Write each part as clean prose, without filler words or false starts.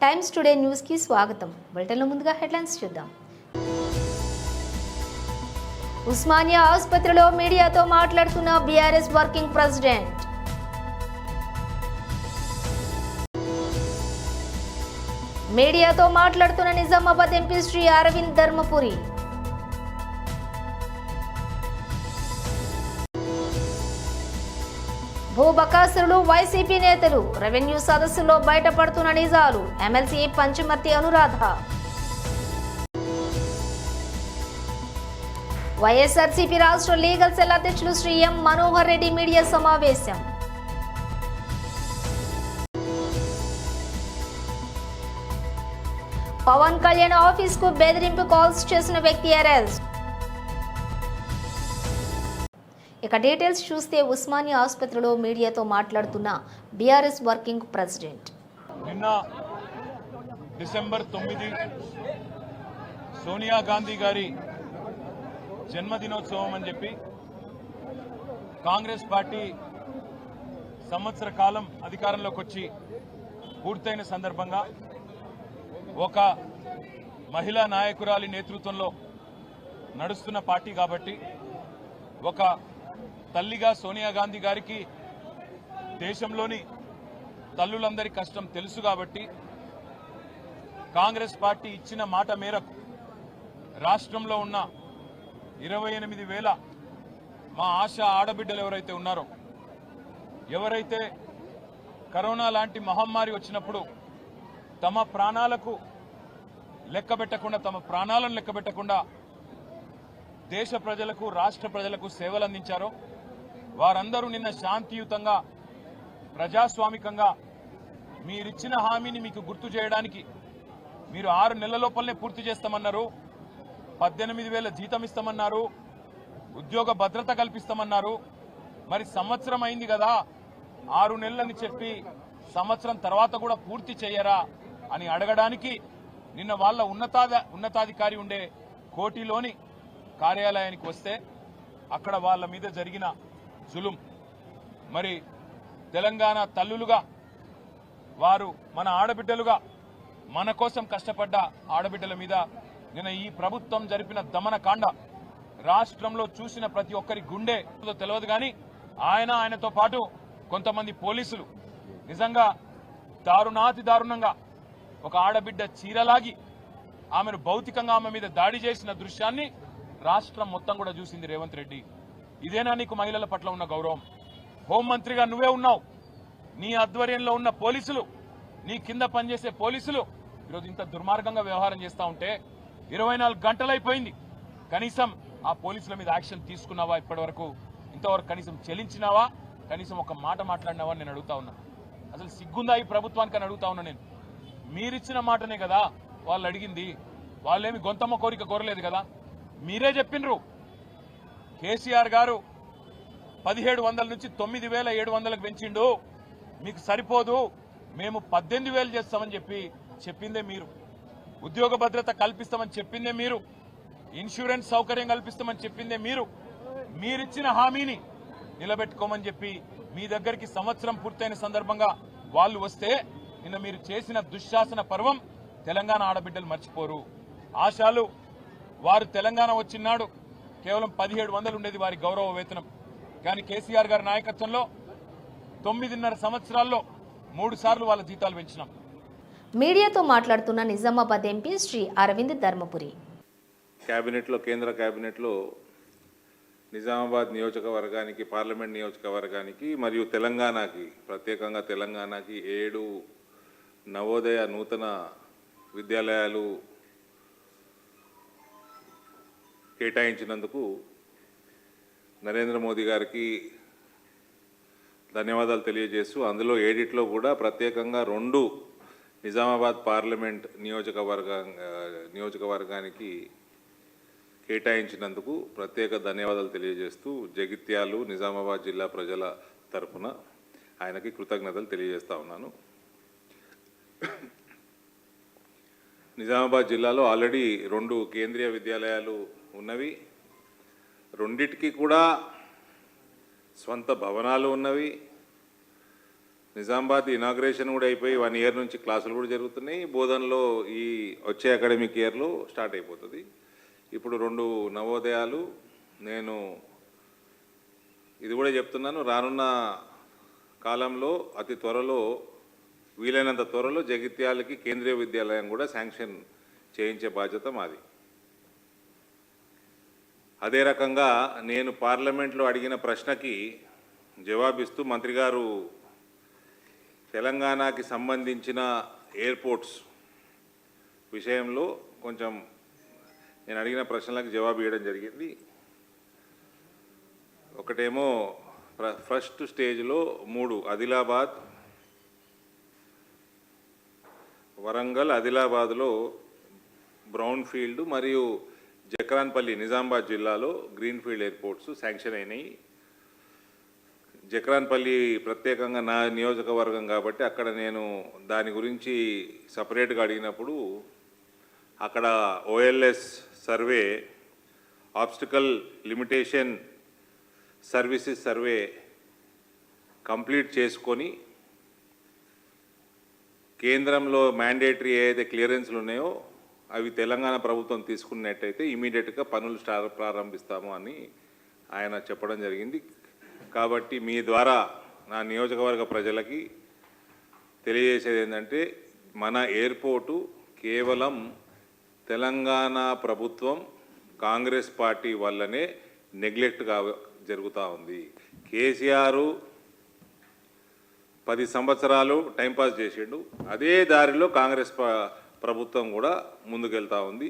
Times today news కి స్వాగతం. బులెటిన్లో ముందుగా హెడ్లైన్స్ చూద్దాం. ఉస్మానియా ఆసుపత్రిలో మీడియాతో మాట్లాడుతున్న బీఆర్ఎస్ వర్కింగ్ ప్రెసిడెంట్. మీడియాతో మాట్లాడుతున్న నిజామాబాద్ ఎంపీ శ్రీ అరవింద్ ధర్మపురి. భూబకాసురులు వైసీపీ నేతలు, రెవెన్యూ సదస్సులో బయటపడుతున్న నిజాలు, ఎమ్మెల్సీ పంచమర్తి అనురాధ. వైఎస్ఆర్సీపీ రాష్ట్ర లీగల్ సెల్ అధ్యక్షులు శ్రీ ఎం మనోహర్ రెడ్డి మీడియా సమావేశం. పవన్ కళ్యాణ్ ఆఫీస్ కు బెదిరింపు కాల్స్ చేసిన వ్యక్తి అరెస్ట్. ఇక డీటెయిల్స్ చూస్తే ఉస్మానియా ఆసుపత్రిలో మీడియాతో మాట్లాడుతున్న బీఆర్ఎస్ వర్కింగ్ ప్రెసిడెంట్. నిన్న డిసెంబర్ 9 సోనియా గాంధీ గారి జన్మదినోత్సవం అని చెప్పి కాంగ్రెస్ పార్టీ సంవత్సర కాలం అధికారంలోకి వచ్చి పూర్తయిన సందర్భంగా ఒక మహిళా నాయకురాలి నేతృత్వంలో నడుస్తున్న పార్టీ కాబట్టి ఒక తల్లిగా సోనియా గాంధీ గారికి దేశంలోని తల్లులందరి కష్టం తెలుసు కాబట్టి కాంగ్రెస్ పార్టీ ఇచ్చిన మాట మేరకు రాష్ట్రంలో ఉన్న 28,000 మా ఆశా ఆడబిడ్డలు ఎవరైతే ఉన్నారో, ఎవరైతే కరోనా లాంటి మహమ్మారి వచ్చినప్పుడు తమ ప్రాణాలకు లెక్కబెట్టకుండా, తమ ప్రాణాలను లెక్కబెట్టకుండా దేశ ప్రజలకు, రాష్ట్ర ప్రజలకు సేవలు అందించారో వారందరూ నిన్న శాంతియుతంగా, ప్రజాస్వామికంగా మీరిచ్చిన హామీని మీకు గుర్తు చేయడానికి మీరు 6 నెలల లోపలనే పూర్తి చేస్తామన్నారు, 18,000 జీతం ఇస్తామన్నారు, ఉద్యోగ భద్రత కల్పిస్తామన్నారు. మరి సంవత్సరం అయింది కదా, 6 నెలలని చెప్పి సంవత్సరం తర్వాత కూడా పూర్తి చేయరా అని అడగడానికి నిన్న వాళ్ళ ఉన్నతాధికారి ఉండే కోటిలోని కార్యాలయానికి వస్తే అక్కడ వాళ్ళ మీద జరిగిన జులుం, మరి తెలంగాణ తల్లులుగా వారు మన ఆడబిడ్డలుగా మన కోసం కష్టపడ్డ ఆడబిడ్డల మీద నిన్న ఈ ప్రభుత్వం జరిపిన దమనకాండ రాష్ట్రంలో చూసిన ప్రతి ఒక్కరి గుండె తెలియదు. కానీ ఆయనతో పాటు కొంతమంది పోలీసులు నిజంగా దారుణాతి దారుణంగా ఒక ఆడబిడ్డ చీరలాగి ఆమెను భౌతికంగా ఆమె మీద దాడి చేసిన దృశ్యాన్ని రాష్ట్రం మొత్తం కూడా చూసింది. రేవంత్ రెడ్డి, ఇదేనా నీకు మహిళల పట్ల ఉన్న గౌరవం? హోంమంత్రిగా నువ్వే ఉన్నావు, నీ ఆధ్వర్యంలో ఉన్న పోలీసులు, నీ కింద పనిచేసే పోలీసులు ఈరోజు ఇంత దుర్మార్గంగా వ్యవహారం చేస్తూ ఉంటే 24 గంటలైపోయింది. కనీసం ఆ పోలీసుల మీద యాక్షన్ తీసుకున్నావా? ఇప్పటివరకు ఇంతవరకు కనీసం చెల్లించినావా? కనీసం ఒక మాట మాట్లాడినావా నేను అడుగుతా ఉన్నా. అసలు సిగ్గుందా ఈ ప్రభుత్వానికి అని అడుగుతా ఉన్నా నేను. మీరిచ్చిన మాటనే కదా వాళ్ళు అడిగింది, వాళ్ళేమి గొంతమ్మ కోరిక కోరలేదు కదా. మీరే చెప్పినరు కేసీఆర్ గారు 1,700 నుంచి 9,700కు పెంచిండు, మీకు సరిపోదు, మేము 18,000 చేస్తామని చెప్పిందే మీరు. ఉద్యోగ భద్రత కల్పిస్తామని చెప్పిందే మీరు. ఇన్సూరెన్స్ సౌకర్యం కల్పిస్తామని చెప్పిందే మీరు. మీరిచ్చిన హామీని నిలబెట్టుకోమని చెప్పి మీ దగ్గరికి సంవత్సరం పూర్తయిన సందర్భంగా వాళ్ళు వస్తే నిన్న మీరు చేసిన దుశ్శాసన పర్వం తెలంగాణ ఆడబిడ్డలు మర్చిపోరు. ఆశాలు వారు తెలంగాణ వచ్చినాడు కేవలం 1,700 ఉండేది వారి గౌరవ వేతనం. కానీ కేసీఆర్ గారి నాయకత్వంలో 9.5 సంవత్సరాల్లో 3 సార్లు వాళ్ళ జీతాలు పెంచినాం. మీడియాతో మాట్లాడుతున్న నిజామాబాద్ ఎంపీ శ్రీ అరవింద్ ధర్మపురి. కేంద్ర కేబినెట్లో నిజామాబాద్ నియోజకవర్గానికి, పార్లమెంట్ నియోజకవర్గానికి మరియు తెలంగాణకి, ప్రత్యేకంగా తెలంగాణకి 7 నవోదయ నూతన విద్యాలయాలు కేటాయించినందుకు నరేంద్ర మోదీ గారికి ధన్యవాదాలు తెలియజేస్తూ, అందులో 7 కూడా ప్రత్యేకంగా 2 నిజామాబాద్ పార్లమెంట్ నియోజకవర్గానికి కేటాయించినందుకు ప్రత్యేక ధన్యవాదాలు తెలియజేస్తూ జగిత్యాలు, నిజామాబాద్ జిల్లా ప్రజల తరఫున ఆయనకి కృతజ్ఞతలు తెలియజేస్తా ఉన్నాను. నిజామాబాద్ జిల్లాలో ఆల్రెడీ 2 కేంద్రీయ విద్యాలయాలు ఉన్నవి. 2టికి కూడా స్వంత భవనాలు ఉన్నవి. నిజామాబాద్ ఇనాగ్రేషన్ కూడా అయిపోయి 1 ఇయర్ నుంచి క్లాసులు కూడా జరుగుతున్నాయి. బోధనలో ఈ వచ్చే అకాడమిక్ ఇయర్లో స్టార్ట్ అయిపోతుంది. ఇప్పుడు 2 నవోదయాలు. నేను ఇది కూడా చెప్తున్నాను, రానున్న కాలంలో అతి త్వరలో వీలైనంత త్వరలో జగిత్యాలకి కేంద్రీయ విద్యాలయం కూడా శాంక్షన్ చేయించే బాధ్యత మాది. అదే రకంగా నేను పార్లమెంట్లో అడిగిన ప్రశ్నకి జవాబిస్తూ మంత్రి గారు తెలంగాణకి సంబంధించిన ఎయిర్పోర్ట్స్ విషయంలో కొంచెం నేను అడిగిన ప్రశ్నలకు జవాబు ఇవ్వడం జరిగింది. ఒకటేమో ఫస్ట్ స్టేజ్లో 3 ఆదిలాబాద్, వరంగల్, ఆదిలాబాద్లో బ్రౌన్ ఫీల్డ్ మరియు జక్రాన్పల్లి నిజామాబాద్ జిల్లాలో గ్రీన్ ఫీల్డ్ ఎయిర్పోర్ట్స్ శాంక్షన్ అయినాయి. జక్రాన్పల్లి ప్రత్యేకంగా నా నియోజకవర్గం కాబట్టి అక్కడ నేను దాని గురించి సపరేట్గా అడిగినప్పుడు అక్కడ ఓఎల్ఎస్ survey, obstacle limitation services survey complete చేసుకొని కేంద్రంలో మ్యాండేటరీ ఏదైతే క్లియరెన్స్లు ఉన్నాయో అవి తెలంగాణ ప్రభుత్వం తీసుకున్నట్టయితే ఇమీడియట్గా పనులు ప్రారంభిస్తాము అని ఆయన చెప్పడం జరిగింది. కాబట్టి మీ ద్వారా నా నియోజకవర్గ ప్రజలకి తెలియజేసేది ఏంటంటే మన ఎయిర్పోర్టు కేవలం తెలంగాణ ప్రభుత్వం కాంగ్రెస్ పార్టీ వల్లనే నెగ్లెక్ట్గా జరుగుతూ ఉంది. కేసీఆర్ 10 సంవత్సరాలు టైంపాస్ చేసిండు, అదే దారిలో కాంగ్రెస్ ప్రభుత్వం కూడా ముందుకెళ్తూ ఉంది.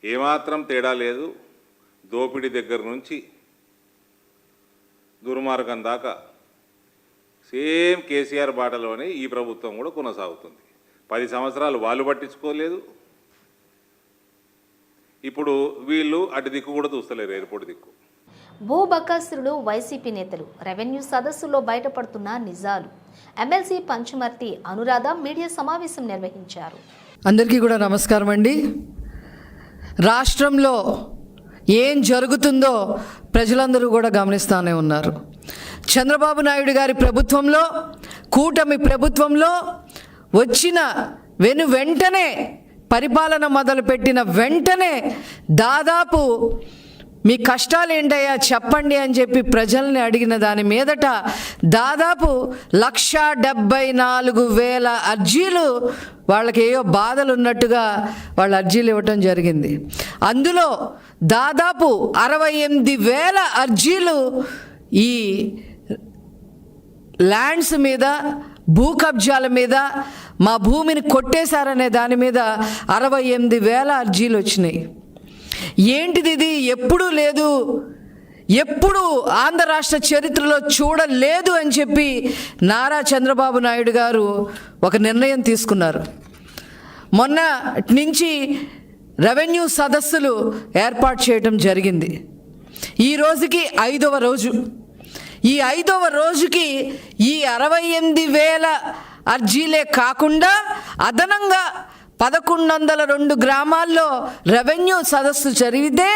ఏమాత్రం తేడా లేదు. దోపిడీ దగ్గర నుంచి దుర్మార్గం దాకా సేమ్ కేసీఆర్ బాటలోనే ఈ ప్రభుత్వం కూడా కొనసాగుతుంది. 10 సంవత్సరాలు వాళ్ళు పట్టించుకోలేదు. ఇప్పుడు వీళ్ళు అటు దిక్కు కూడా చూస్తలేరు, ఎయిర్పోర్ట్ దిక్కు. భూబకాసురుడు వైసీపీ నేతలు రెవెన్యూ సదస్సులో బయటపడుతున్న నిజాలు. ఎమ్మెల్సీ పంచమర్తి అనురాధ మీడియా సమావేశం నిర్వహించారు. అందరికీ కూడా నమస్కారం అండి. రాష్ట్రంలో ఏం జరుగుతుందో ప్రజలందరూ కూడా గమనిస్తూనే ఉన్నారు. చంద్రబాబు నాయుడు గారి ప్రభుత్వంలో, కూటమి ప్రభుత్వంలో వచ్చిన వెంటనే పరిపాలన మొదలుపెట్టిన వెంటనే దాదాపు మీ కష్టాలు ఏంటయ్యా చెప్పండి అని చెప్పి ప్రజల్ని అడిగిన దాని మీదట దాదాపు 1,74,000 అర్జీలు, వాళ్ళకి ఏయో బాధలు ఉన్నట్టుగా వాళ్ళ అర్జీలు ఇవ్వటం జరిగింది. అందులో దాదాపు 68,000 అర్జీలు ఈ ల్యాండ్స్ మీద, భూ కబ్జాల మీద, మా భూమిని కొట్టేశారనే దాని మీద 68,000 అర్జీలు వచ్చినాయి. ఏంటిది ఇది? ఎప్పుడూ లేదు, ఎప్పుడు ఆంధ్ర రాష్ట్ర చరిత్రలో చూడలేదు అని చెప్పి నారా చంద్రబాబు నాయుడు గారు ఒక నిర్ణయం తీసుకున్నారు. మొన్న నుంచి రెవెన్యూ సదస్సులు ఏర్పాటు చేయడం జరిగింది. ఈ రోజుకి 5వ రోజు. ఈ 5వ రోజుకి ఈ 68,000 అర్జీలే కాకుండా అదనంగా 1,102 గ్రామాల్లో రెవెన్యూ సదస్సు జరిగితే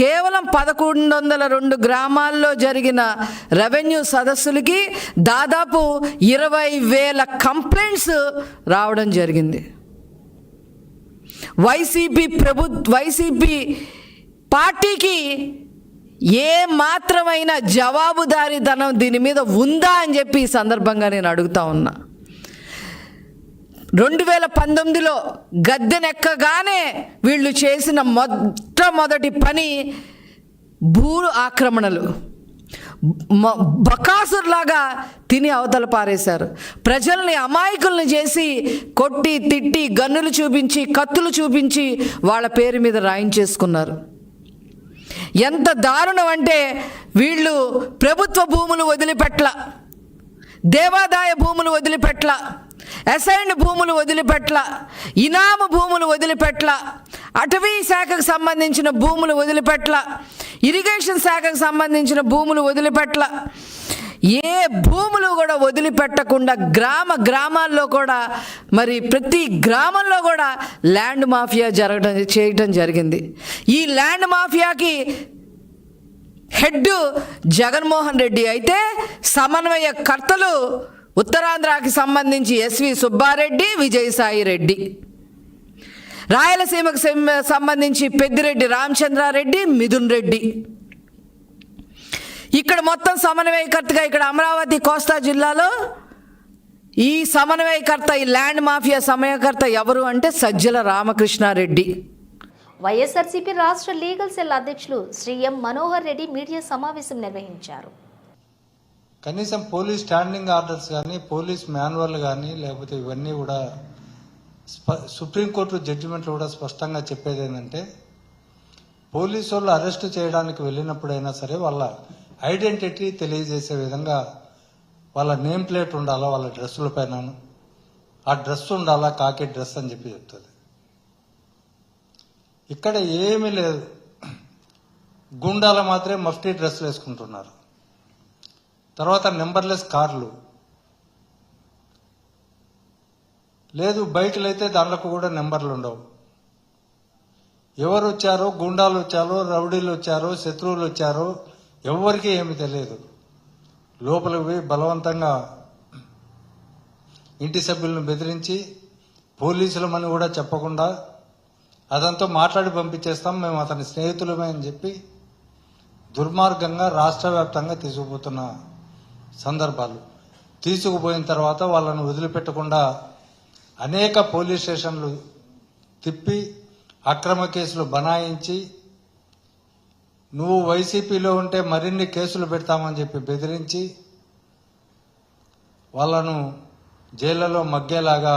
కేవలం 1,102 గ్రామాల్లో జరిగిన రెవెన్యూ సదస్సులకి దాదాపు 20,000 కంప్లైంట్స్ రావడం జరిగింది. వైసీపీ పార్టీకి ఏ మాత్రమైన జవాబుదారీతనం దీని మీద ఉందా అని చెప్పి ఈ సందర్భంగా నేను అడుగుతా ఉన్నా. 2019లో గద్దెనెక్కగానే వీళ్ళు చేసిన మొట్టమొదటి పని భూ ఆక్రమణలు. బకాసుర్లాగా తిని అవతల పారేశారు. ప్రజల్ని అమాయకుల్ని చేసి కొట్టి తిట్టి గన్నులు చూపించి కత్తులు చూపించి వాళ్ళ పేరు మీద రాయించేసుకున్నారు. ఎంత దారుణం అంటే వీళ్ళు ప్రభుత్వ భూములు వదిలిపెట్ల, దేవాదాయ భూములు వదిలిపెట్ల, అసైన్డ్ భూములు వదిలిపెట్ల, ఇనాము భూములు వదిలిపెట్ల, అటవీ శాఖకు సంబంధించిన భూములు వదిలిపెట్ల, ఇరిగేషన్ శాఖకు సంబంధించిన భూములు వదిలిపెట్ల, ఏ భూములు కూడా వదిలిపెట్టకుండా గ్రామాల్లో కూడా మరి ప్రతి గ్రామంలో కూడా ల్యాండ్ మాఫియా చేయటం జరిగింది. ఈ ల్యాండ్ మాఫియాకి హెడ్ జగన్మోహన్ రెడ్డి అయితే సమన్వయకర్తలు ఉత్తరాంధ్రకి సంబంధించి ఎస్వి సుబ్బారెడ్డి, విజయసాయి రెడ్డి. రాయలసీమకు సంబంధించి పెద్దిరెడ్డి రామచంద్రారెడ్డి, మిథున్ రెడ్డి. ఇక్కడ మొత్తం సమన్వయకర్తగా ఇక్కడ అమరావతి కోస్తా జిల్లాలో ఈ సమన్వయకర్త, ఈ ల్యాండ్ మాఫియా సమన్వయకర్త ఎవరు అంటే సజ్జల రామకృష్ణారెడ్డి. వైఎస్ఆర్సీపీ రాష్ట్ర లీగల్ సెల్ అధ్యక్షులు శ్రీ ఎం మనోహర్ రెడ్డి మీడియా సమావేశం నిర్వహించారు. కనీసం పోలీస్ స్టాండింగ్ ఆర్డర్స్ కానీ, పోలీస్ మాన్యువల్ కానీ, లేకపోతే ఇవన్నీ కూడా సుప్రీంకోర్టు జడ్జిమెంట్లు కూడా స్పష్టంగా చెప్పేది ఏంటంటే, పోలీసు వాళ్ళు అరెస్ట్ చేయడానికి వెళ్ళినప్పుడైనా సరే వాళ్ళ ఐడెంటిటీ తెలియజేసే విధంగా వాళ్ళ నేమ్ ప్లేట్ ఉండాలా, వాళ్ళ డ్రెస్సుల పైన ఆ డ్రెస్ ఉండాలా, కాకి డ్రెస్ అని చెప్పి చెప్తుంది. ఇక్కడ ఏమీ లేదు, గుండాల మాత్రమే మఫ్టీ డ్రెస్సులు వేసుకుంటున్నారు. తర్వాత నెంబర్లెస్ కార్లు, లేదు బైకులు అయితే దాంట్లో కూడా నెంబర్లు ఉండవు. ఎవరు వచ్చారో, గుండాలు వచ్చారో, రౌడీలు వచ్చారో, శత్రువులు వచ్చారో ఎవరికి ఏమి తెలియదు. లోపలికి పోయి బలవంతంగా ఇంటి సభ్యులను బెదిరించి పోలీసులమని కూడా చెప్పకుండా అదంతా మాట్లాడి పంపించేస్తాం, మేము అతని స్నేహితులమే అని చెప్పి దుర్మార్గంగా రాష్ట్ర వ్యాప్తంగా తీసుకుపోతున్న సందర్భాలు. తీసుకుపోయిన తర్వాత వాళ్ళను వదిలిపెట్టకుండా అనేక పోలీస్ స్టేషన్లు తిప్పి అక్రమ కేసులు బనాయించి, నువ్వు వైసీపీలో ఉంటే మరిన్ని కేసులు పెడతామని చెప్పి బెదిరించి వాళ్ళను జైళ్లలో మగ్గేలాగా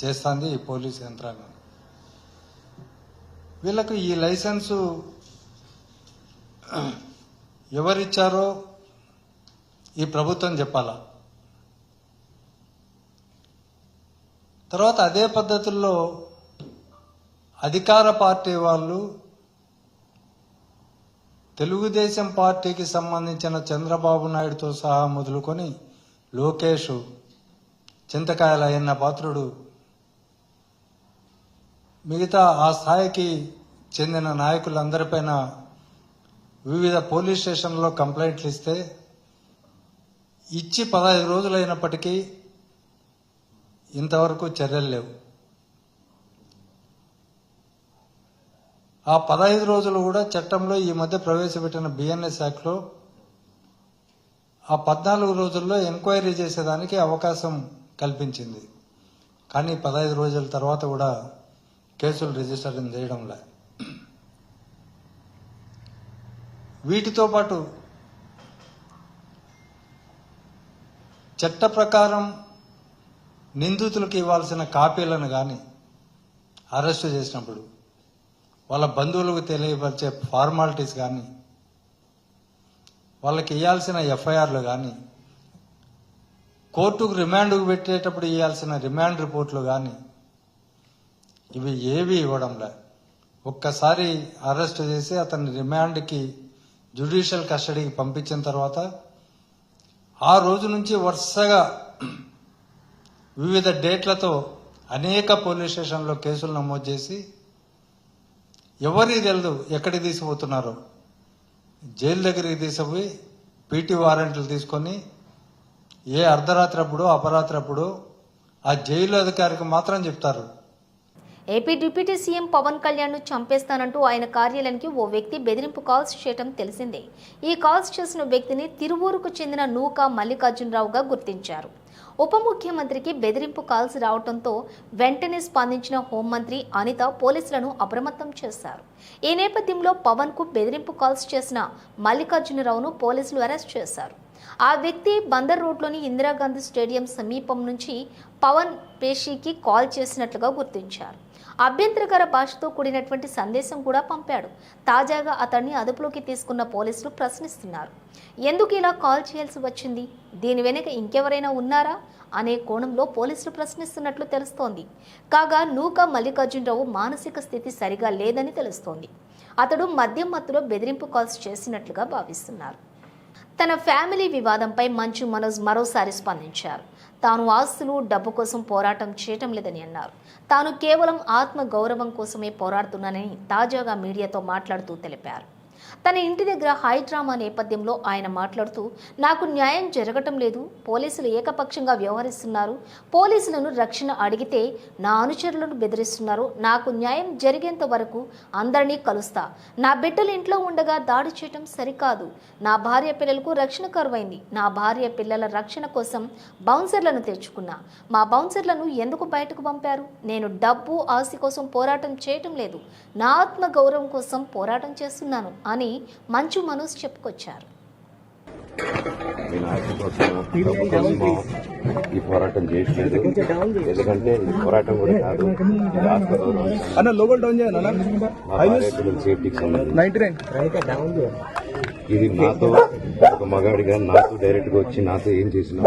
చేస్తుంది ఈ పోలీస్ యంత్రాంగం. వీళ్ళకు ఈ లైసెన్సు ఎవరిచ్చారో ఈ ప్రభుత్వం చెప్పాలా. తర్వాత అదే పద్ధతుల్లో అధికార పార్టీ వాళ్ళు తెలుగుదేశం పార్టీకి సంబంధించిన చంద్రబాబు నాయుడుతో సహా మొదలుకొని లోకేష్, చింతకాయల అయ్యన్న పాత్రుడు, మిగతా ఆ స్థాయికి చెందిన నాయకులందరిపైన వివిధ పోలీస్ స్టేషన్లో కంప్లైంట్లు ఇస్తే ఇచ్చి 15 రోజులైనప్పటికీ ఇంతవరకు చర్యలు లేవు. ఆ 15 రోజులు కూడా చట్టంలో ఈ మధ్య ప్రవేశపెట్టిన బిఎన్ఎస్ యాక్ట్లో ఆ 14 రోజుల్లో ఎంక్వైరీ చేసేదానికి అవకాశం కల్పించింది. కానీ 15 రోజుల తర్వాత కూడా కేసులు రిజిస్టర్ చేయడంలే. వీటితో పాటు చట్ట ప్రకారం నిందితులకు ఇవ్వాల్సిన కాపీలను కానీ అరెస్టు చేసినప్పుడు వాళ్ళ బంధువులకు తెలియపరిచే ఫార్మాలిటీస్ కానీ, వాళ్ళకి ఇవ్వాల్సిన ఎఫ్ఐఆర్లు కానీ, కోర్టుకు రిమాండ్కు పెట్టేటప్పుడు ఇవ్వాల్సిన రిమాండ్ రిపోర్ట్లు కానీ ఇవి ఏవి ఇవ్వడంలే. ఒక్కసారి అరెస్ట్ చేసి అతన్ని రిమాండ్కి జ్యుడిషియల్ కస్టడీకి పంపించిన తర్వాత ఆ రోజు నుంచి వరుసగా వివిధ డేట్లతో అనేక పోలీస్ స్టేషన్లో కేసులు నమోదు చేసి ఎవరికి తెలియదు ఎక్కడికి తీసుకుపోతున్నారో, జైలు దగ్గరికి తీసుకుపోయి పీటీ వారెంట్లు తీసుకొని ఏ అర్ధరాత్రి అప్పుడు అపరాత్రి అప్పుడు ఆ జైలు అధికారికి మాత్రం చెప్తారు. AP deputy CM Pawan Kalyan ను చంపేస్తానంటూ ఆయన కార్యాలయానికి ఓ వ్యక్తి బెదిరింపు కాల్స్ చేయడం తెలిసిందే. ఈ కాల్స్ చేసిన వ్యక్తిని తిరువూరుకు చెందిన నూకా మల్లికార్జునరావుగా గుర్తించారు. ఉప ముఖ్యమంత్రికి బెదిరింపు కాల్స్ రావడంతో వెంటనే స్పందించిన హోంమంత్రి అనిత పోలీసులను అప్రమత్తం చేశారు. ఈ నేపథ్యంలో పవన్ కు బెదిరింపు కాల్స్ చేసిన మల్లికార్జునరావును పోలీసులు అరెస్ట్ చేశారు. ఆ వ్యక్తి బందర్ రోడ్లోని ఇందిరాగాంధీ స్టేడియం సమీపం నుంచి పవన్ పేషీకి కాల్ చేసినట్లుగా గుర్తించారు. అభ్యంతరకర భాషతో కూడినటువంటి సందేశం కూడా పంపాడు. తాజాగా అతన్ని అదుపులోకి తీసుకున్న పోలీసులు ప్రశ్నిస్తున్నారు. ఎందుకు ఇలా కాల్ చేయాల్సి వచ్చింది, దీని వెనుక ఇంకెవరైనా ఉన్నారా అనే కోణంలో పోలీసులు ప్రశ్నిస్తున్నట్లు తెలుస్తోంది. కాగా నూకా మల్లికార్జునరావు మానసిక స్థితి సరిగా లేదని తెలుస్తోంది. అతడు మద్యం మత్తులో బెదిరింపు కాల్స్ చేసినట్లుగా భావిస్తున్నారు. తన ఫ్యామిలీ వివాదంపై మంచు మనోజ్ మరోసారి స్పందించారు. తాను ఆస్తులు, డబ్బు కోసం పోరాటం చేయటం లేదని అన్నారు. తాను కేవలం ఆత్మ గౌరవం కోసమే పోరాడుతున్నానని తాజాగా మీడియాతో మాట్లాడుతూ తెలిపారు. తన ఇంటి దగ్గర హై డ్రామా నేపథ్యంలో ఆయన మాట్లాడుతూ నాకు న్యాయం జరగటం లేదు, పోలీసులు ఏకపక్షంగా వ్యవహరిస్తున్నారు, పోలీసులను రక్షణ అడిగితే నా అనుచరులను బెదిరిస్తున్నారు, నాకు న్యాయం జరిగేంత వరకు అందరినీ కలుస్తా, నా బిడ్డలు ఇంట్లో ఉండగా దాడి చేయటం సరికాదు, నా భార్య పిల్లలకు రక్షణ కరువైంది, నా భార్య పిల్లల రక్షణ కోసం బౌన్సర్లను తెచ్చుకున్నా, మా బౌన్సర్లను ఎందుకు బయటకు పంపారు, నేను డబ్బు ఆస్తి కోసం పోరాటం చేయటం లేదు, నా ఆత్మ గౌరవం కోసం పోరాటం చేస్తున్నాను అని మంచు మనోజ్ చెప్పుకొచ్చారు. నేను ఆస్తి కోసం డబ్బు కోసం ఈ పోరాటం చేయట్లేదు. ఎందుకంటే ఈ పోరాటం కూడా కాదు, ఇది ఆత్మ గౌరవం, మా భార్య పిల్లల సేఫ్టీకి సంబంధించి. ఇది నాతో ఒక మగాడిగా నాతో డైరెక్ట్ గా వచ్చి నాతో ఏం చేసినా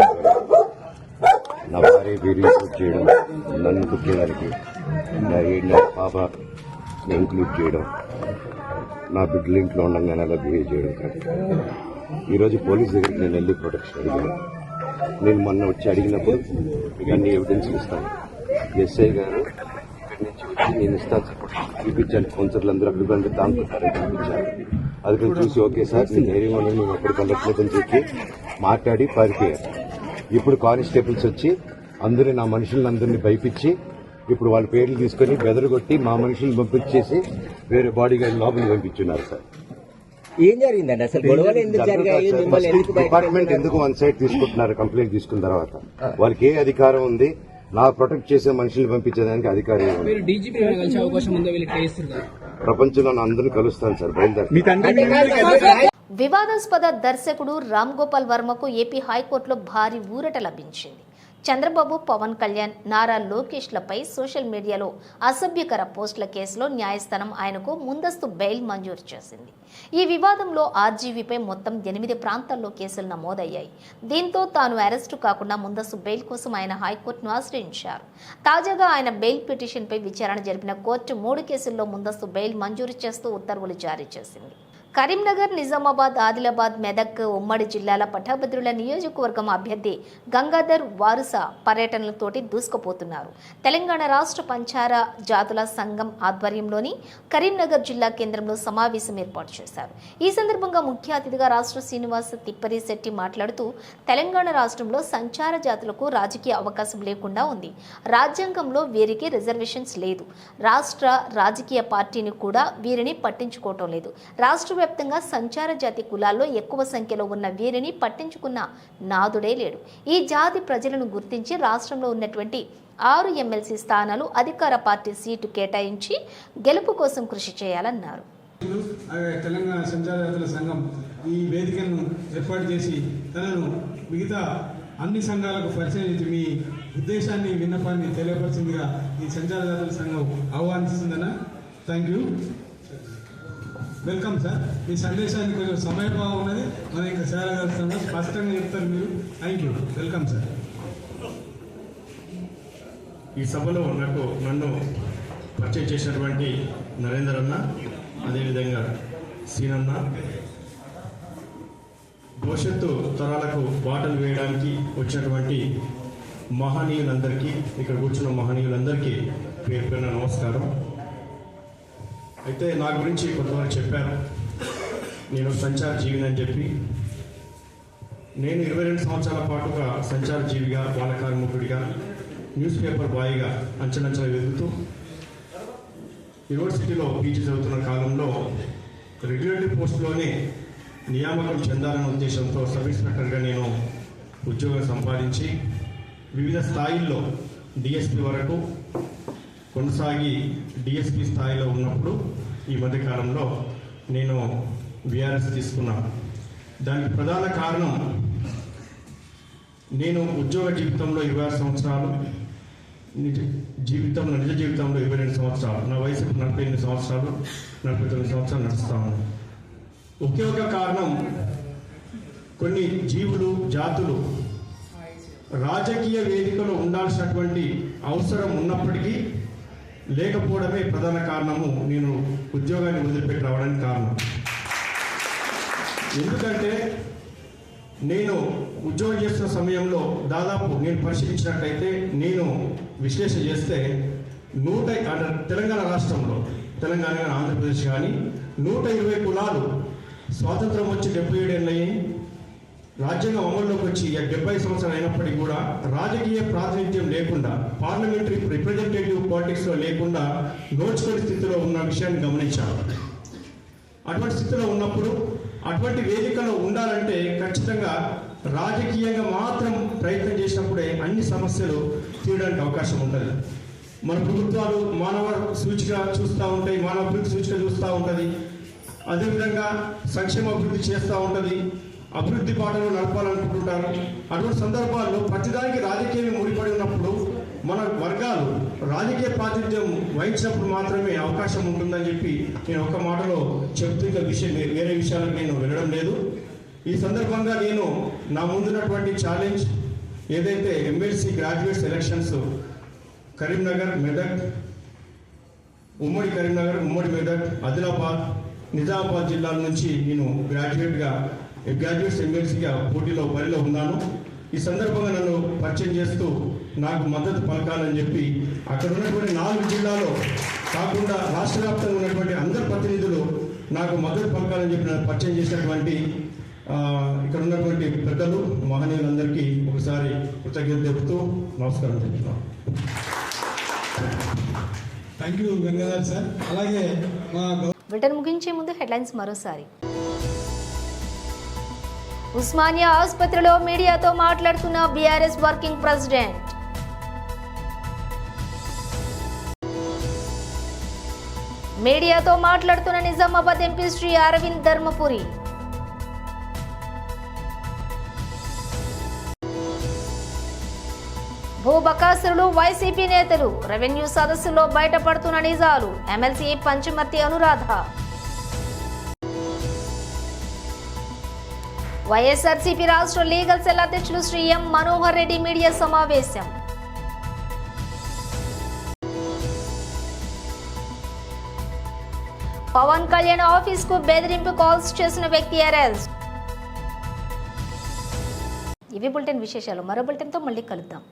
నా భార్య పేరు ఇంక్లూడ్ చేయడం, నన్ను పుట్టేదానికి నా 7 నెలల పాప ఇంక్లూడ్ చేయడం, నా బిడ్డలు ఇంట్లో ఉండగానే అలా బిహేవ్ చేయడం కాదు. ఈరోజు పోలీస్ దగ్గరికి నేను వెళ్ళి ప్రొటెక్షన్ అడిగాను. నేను మొన్న వచ్చి అడిగినప్పుడు ఇవన్నీ ఎవిడెన్స్ ఇస్తాను. ఎస్ఐ గారు ఇక్కడి నుంచి వచ్చి నేను ఇస్తాను చూపించాను. కౌన్సిలర్లు అందరూ అభిప్రాయం దాంట్లో చూపించాను. అది కొంచెం చూసి ఓకే సార్ నేను ధైర్యంగా మేము ఎప్పుడు కలగట్లేదని చెప్పి మాట్లాడి పారిపోయారు. ఇప్పుడు కానిస్టేబుల్స్ వచ్చి అందరూ నా మనుషులందరినీ భయపించి ఇప్పుడు వాళ్ళ పేర్లు తీసుకుని బెదరగొట్టి మా మనుషులను పంపించేసి వేరే బాడీ గార్డ్ లోపలికి పంపించున్నారు సార్. ఏం జరిగిందండి అసలు? గొడవలు ఎందుకు జరిగాయి? డిపార్ట్మెంట్ ఎందుకు వన్ సైడ్ తీసుకుంటున్నారు? కంప్లైంట్ తీసుకున్న తర్వాత వాళ్ళకి ఏ అధికారం ఉంది? నా ప్రొటెక్ట్ చేసే మనుషుల్ని పంపించేదానికి అధికారం ఉంది. ప్రపంచంలో అందరినీ కలుస్తాను సార్, బయలుదేరి. వివాదాస్పద దర్శకుడు రామ్ గోపాల్ వర్మకు ఏపీ హైకోర్టులో భారీ ఊరట లభించింది. చంద్రబాబు, పవన్ కళ్యాణ్, నారా లోకేష్లపై సోషల్ మీడియాలో అసభ్యకర పోస్టుల కేసులో న్యాయస్థానం ఆయనకు ముందస్తు బెయిల్ మంజూరు చేసింది. ఈ వివాదంలో ఆర్జీవీపై మొత్తం 8 ప్రాంతాల్లో కేసులు నమోదయ్యాయి. దీంతో తాను అరెస్టు కాకుండా ముందస్తు బెయిల్ కోసం ఆయన హైకోర్టును ఆశ్రయించారు. తాజాగా ఆయన బెయిల్ పిటిషన్పై విచారణ జరిపిన కోర్టు 3 కేసుల్లో ముందస్తు బెయిల్ మంజూరు చేస్తూ ఉత్తర్వులు జారీ చేసింది. కరీంనగర్, నిజామాబాద్, ఆదిలాబాద్, మెదక్ ఉమ్మడి జిల్లాల పట్టభద్రుల నియోజకవర్గం అభ్యర్థి గంగాధర్ వారుస పర్యటనలతోటి దూసుకుపోతున్నారు. తెలంగాణ రాష్ట్ర పంచార జాతుల సంఘం ఆధ్వర్యంలోని కరీంనగర్ జిల్లా కేంద్రంలో సమావేశం ఏర్పాటు చేశారు. ఈ సందర్భంగా ముఖ్య అతిథిగా రాష్ట్ర శ్రీనివాస్ తిప్పరి శెట్టి మాట్లాడుతూ తెలంగాణ రాష్ట్రంలో సంచార జాతులకు రాజకీయ అవకాశం లేకుండా ఉంది. రాజ్యాంగంలో వీరికి రిజర్వేషన్స్ లేదు. రాష్ట్ర రాజకీయ పార్టీని కూడా వీరిని పట్టించుకోవటం లేదు. రాష్ట్ర వ్యాప్తంగా సంచార జాతి కులాల్లో ఎక్కువ సంఖ్యలో ఉన్న వీరిని పట్టించుకున్న నాదుడే లేడు. ఈ జాతి ప్రజలను గుర్తించి రాష్ట్రంలో ఉన్నటువంటి 6 ఎమ్మెల్సీ స్థానాలు అధికార పార్టీ సీటు కేటాయించి గెలుపు కోసం కృషి చేయాలన్నారు. తెలంగాణ సంచార జాతుల సంఘం ఈ వేదికను ఏర్పాటు చేసి తనను మిగతా అన్ని సంఘాలకు పరిచయించి మీ ఉద్దేశాన్ని, విన్నపాన్ని తెలియపరిచిందిగా ఈ సంచార జాతుల సంఘం ఆహ్వానిస్తుందన్న. Thank you, welcome sir. మీ సందేశానికి కొంచెం సమయభావం ఉన్నది, మనం ఇంకా చేరగలుగుతున్నాం, స్పష్టంగా చెప్తారు మీరు. Thank you, welcome sir. ఈ సభలో నన్ను పరిచయం చేసినటువంటి నరేందర్ అన్న, అదేవిధంగా సీనన్న, భవిష్యత్తు తరాలకు బాటలు వేయడానికి వచ్చినటువంటి మహనీయులందరికీ, ఇక్కడ కూర్చున్న మహనీయులందరికీ పేరు పేరున నమస్కారం. అయితే నా గురించి కొంతవరకు చెప్పారు. నేను సంచార జీవిని అని చెప్పి, నేను 22 సంవత్సరాల పాటుగా సంచార జీవిగా, బాల కార్మికుడిగా, న్యూస్ పేపర్ బాయ్గా అంచెలంచెలు వెతుకుతూ యూనివర్సిటీలో పీజీ చదువుతున్న కాలంలో రెగ్యులేటరీ పోస్టులోనే నియామకం చెందాలనే ఉద్దేశంతో సబ్ ఇన్స్పెక్టర్గా నేను ఉద్యోగం సంపాదించి వివిధ స్థాయిల్లో డిఎస్పీ వరకు కొనసాగి డిఎస్పీ స్థాయిలో ఉన్నప్పుడు ఈ మధ్యకాలంలో నేను విఆర్ఎస్ తీసుకున్నాను. దానికి ప్రధాన కారణం, నేను ఉద్యోగ జీవితంలో 26 సంవత్సరాలు, నిజ జీవితంలో 22 సంవత్సరాలు, నా వయసు 48 సంవత్సరాలు, 49 సంవత్సరాలు నడుస్తాను. ఒకే ఒక కారణం, కొన్ని జీవులు, జాతులు రాజకీయ వేదికలో ఉండాల్సినటువంటి అవసరం ఉన్నప్పటికీ లేకపోవడమే ప్రధాన కారణము నేను ఉద్యోగాన్ని వదిలిపెట్టి రావడానికి కారణం. ఎందుకంటే నేను ఉద్యోగం చేస్తున్న సమయంలో దాదాపు నేను పరిశీలించినట్టయితే, నేను విశ్లేషణ చేస్తే తెలంగాణ రాష్ట్రంలో, తెలంగాణ కానీ ఆంధ్రప్రదేశ్ కానీ 120 కులాలు స్వాతంత్రం వచ్చి 77 ఏళ్ళయి, రాజ్యాంగం అమల్లోకి వచ్చి 70 సంవత్సరాలు అయినప్పటికీ కూడా రాజకీయ ప్రాతినిధ్యం లేకుండా, పార్లమెంటరీ రిప్రజెంటేటివ్ పాలిటిక్స్లో లేకుండా నోచుకునే స్థితిలో ఉన్న విషయాన్ని గమనించారు. అటువంటి స్థితిలో ఉన్నప్పుడు అటువంటి వేదికలో ఉండాలంటే ఖచ్చితంగా రాజకీయంగా మాత్రం ప్రయత్నం చేసినప్పుడే అన్ని సమస్యలు తీయడానికి అవకాశం ఉంటుంది. మన ప్రభుత్వాలు మానవ సూచిక చూస్తూ ఉంటాయి, మానవ అభివృద్ధి సూచిక చూస్తూ ఉంటుంది, అదేవిధంగా సంక్షేమ అభివృద్ధి చేస్తూ ఉంటుంది, అభివృద్ధి బాటలో నడపాలనుకుంటుంటారు. అటువంటి సందర్భాల్లో ప్రతిదానికి రాజకీయం ముడిపడి ఉన్నప్పుడు మన వర్గాలు రాజకీయ ప్రాతినిధ్యం వహించినప్పుడు మాత్రమే అవకాశం ఉంటుందని చెప్పి నేను ఒక మాటలో చెప్తూ ఇంకా వేరే విషయాలకు నేను వెళ్ళడం లేదు. ఈ సందర్భంగా నేను నా ముందున్నటువంటి ఛాలెంజ్ ఏదైతే MLC graduates elections Karimnagar, Medak, ఉమ్మడి కరీంనగర్, ఉమ్మడి మెదక్, ఆదిలాబాద్, నిజామాబాద్ జిల్లాల నుంచి నేను గ్రాడ్యుయేట్స్ ఎమ్మెల్సీగా బరిలో ఉన్నాను. ఈ సందర్భంగా నన్ను పరిచయం చేస్తూ నాకు మద్దతు పలకాలని చెప్పి అక్కడ ఉన్నటువంటి 4 జిల్లాలో కాకుండా రాష్ట్ర వ్యాప్తంగా ఉన్నటువంటి అందరు ప్రతినిధులు నాకు మద్దతు పలకాలని చెప్పి నన్ను పరిచయం చేసినటువంటి ఇక్కడ ఉన్నటువంటి పెద్దలు, మహనీయులందరికీ ఒకసారి కృతజ్ఞత చెబుతూ నమస్కారం చెప్తున్నాను. Thank you Gangadhar sir. అలాగే మా బ్రిటన్ ముగించే ముందు హెడ్లైన్స్ మరోసారి. ఉస్మానియా ఆసుపత్రిలో మీడియాతో మాట్లాడుతున్న బీఆర్ఎస్ వర్కింగ్ ప్రెసిడెంట్. మీడియాతో మాట్లాడుతున్న నిజామాబాద్ ఎంపీ శ్రీ అరవింద్ ధర్మపురి. భూబకాసురులు వైసీపీ నేతలు, రెవెన్యూ సదస్సులో బయటపడుతున్న నిజాలు, ఎమ్మెల్సీ పంచమర్తి అనురాధ. వైఎస్ఆర్సీపీ రాష్ట్ర లీగల్ సెల్ అధ్యక్షులు శ్రీ ఎం మనోహర్ రెడ్డి మీడియా సమావేశం. పవన్ కళ్యాణ్ ఆఫీస్ కు బెదిరింపు కాల్స్ చేసిన వ్యక్తి అరెస్ట్. ఇవి బులెటిన్ విశేషాలు. మరో బులెటిన్తో మళ్ళీ కలుద్దాం.